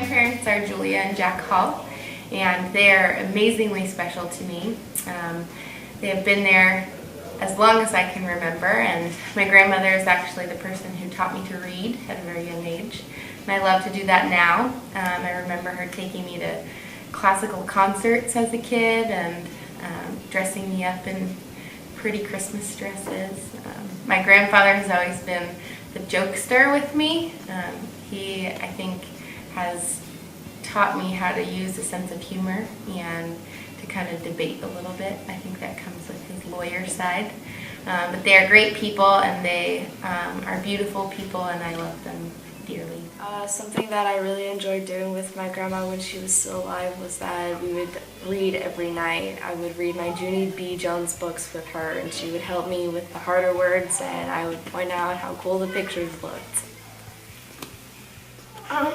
grandparents are Julia and Jack Hall, and they are amazingly special to me. They have been there as long as I can remember, and my grandmother is actually the person who taught me to read at a very young age, and I love to do that now. I remember her taking me to classical concerts as a kid and dressing me up in pretty Christmas dresses. My grandfather has always been the jokester with me. He, I think, has taught me how to use a sense of humor and to kind of debate a little bit. I think that comes with his lawyer side. But they are great people, and they are beautiful people, and I love them dearly. Something that I really enjoyed doing with my grandma when she was still alive was that we would read every night. I would read my Junie B. Jones books with her, and she would help me with the harder words, and I would point out how cool the pictures looked.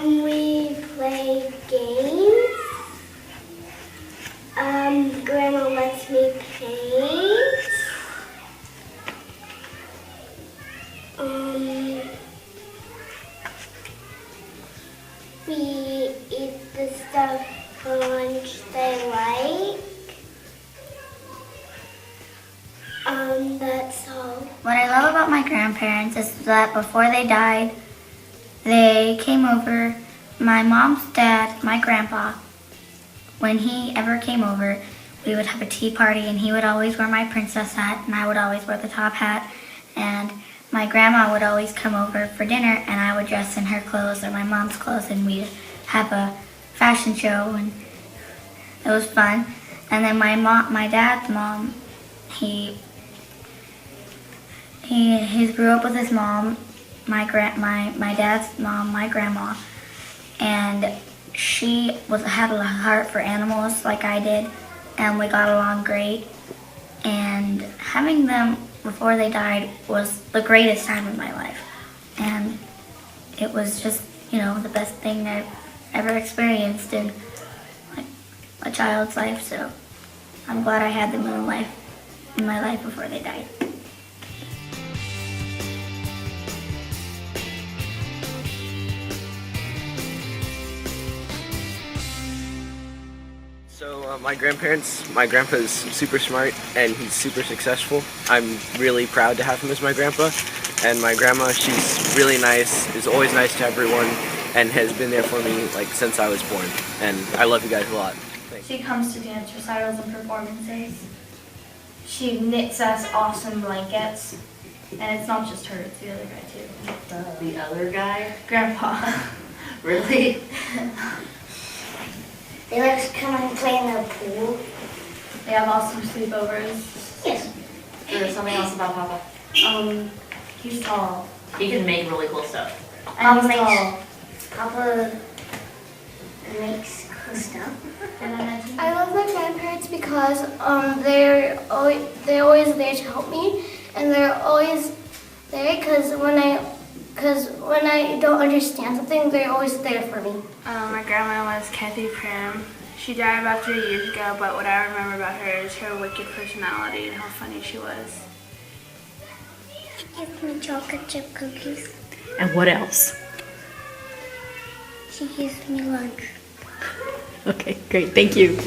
We play games. Grandma lets me paint. We eat the stuff for lunch they like. That's all. What I love about my grandparents is that before they died, they came over. My mom's dad, my grandpa, when he ever came over, we would have a tea party, and he would always wear my princess hat, and I would always wear the top hat. And my grandma would always come over for dinner, and I would dress in her clothes or my mom's clothes, and we'd have a fashion show, and it was fun. And then my dad's mom, he grew up with his mom, my dad's mom, my grandma, and she had a heart for animals like I did, and we got along great. And having them before they died was the greatest time of my life, and it was just, the best thing I've ever experienced in a child's life. So I'm glad I had them in my life before they died. So my grandpa's super smart and he's super successful. I'm really proud to have him as my grandpa. And my grandma, she's really nice, is always nice to everyone, and has been there for me since I was born. And I love you guys a lot. Thanks. She comes to dance recitals and performances. She knits us awesome blankets. And it's not just her, it's the other guy too. The other guy? Grandpa. Really? They like to come and play in the pool. They have awesome sleepovers. Yes. There's something else about Papa. He's tall. He can make really cool stuff. And he's tall. Papa makes cool stuff. Did I mention that? I love my grandparents because they're always there to help me, and they're always there because when I don't understand something, they're always there for me. My grandma was Kathy Prim. She died about 3 years ago, but what I remember about her is her wicked personality and how funny she was. She gives me chocolate chip cookies. And what else? She gives me lunch. Okay, great. Thank you.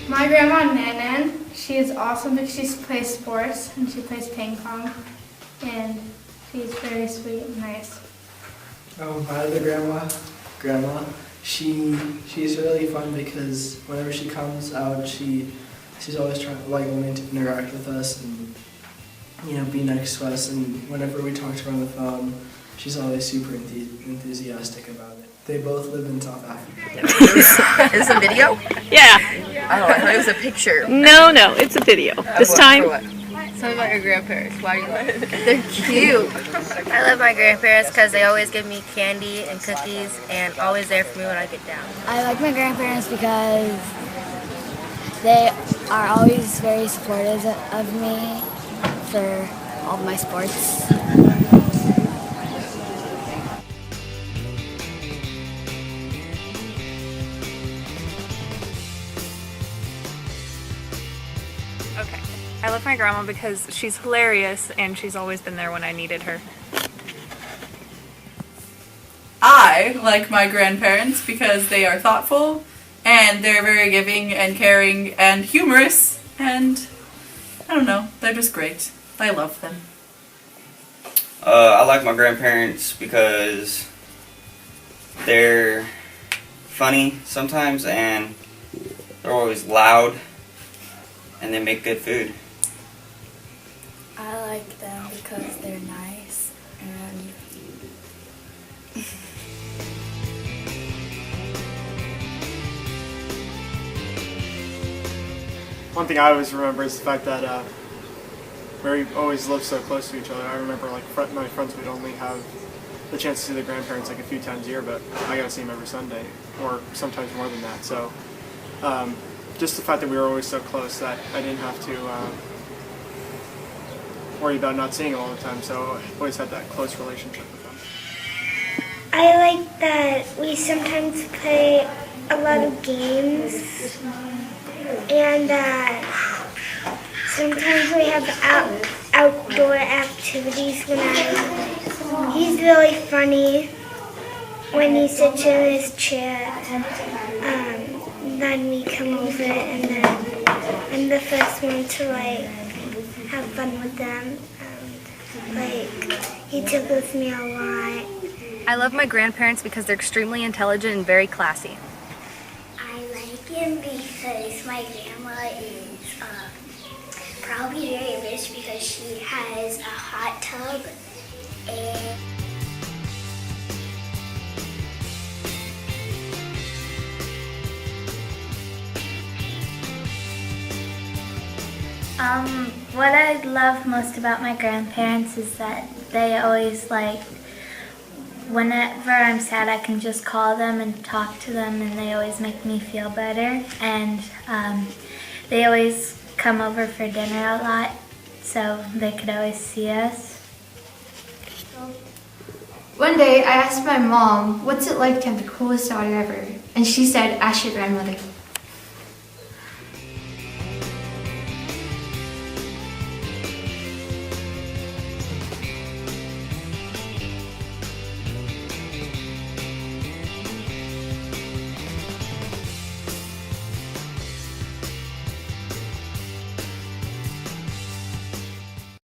My grandma Nanan, she is awesome because she plays sports and she plays ping pong, and she's very sweet and nice. My other grandma, she's really fun because whenever she comes out, she's always trying wanting to interact with us and be nice to us. And whenever we talk to her on the phone, she's always super enthusiastic about it. They both live in South Africa. Is this a video? Yeah. Oh, I thought it was a picture. No, it's a video. This time. Tell me about your grandparents. Why do you love them? They're cute. I love my grandparents because they always give me candy and cookies and always there for me when I get down. I like my grandparents because they are always very supportive of me for all of my sports. Okay. I love my grandma because she's hilarious and she's always been there when I needed her. I like my grandparents because they are thoughtful and they're very giving and caring and humorous, and I don't know, they're just great. I love them. I like my grandparents because they're funny sometimes and they're always loud and they make good food. I like them because they're nice and One thing I always remember is the fact that we always lived so close to each other. I remember like my friends would only have the chance to see their grandparents like a few times a year, but I got to see them every Sunday, or sometimes more than that. So just the fact that we were always so close that I didn't have to worry about not seeing them all the time. So I always had that close relationship with them. I like that we sometimes play a lot of games, and sometimes we have outdoor activities he's really funny when he sits in his chair. Then we come over and then I'm the first one to like have fun with them. He tickles me a lot. I love my grandparents because they're extremely intelligent and very classy. I like him because my grandma is probably very rich because she has a hot tub and What I love most about my grandparents is that they always whenever I'm sad, I can just call them and talk to them, and they always make me feel better. And they always come over for dinner a lot, so they could always see us. One day I asked my mom, what's it like to have the coolest daughter ever? And she said, ask your grandmother.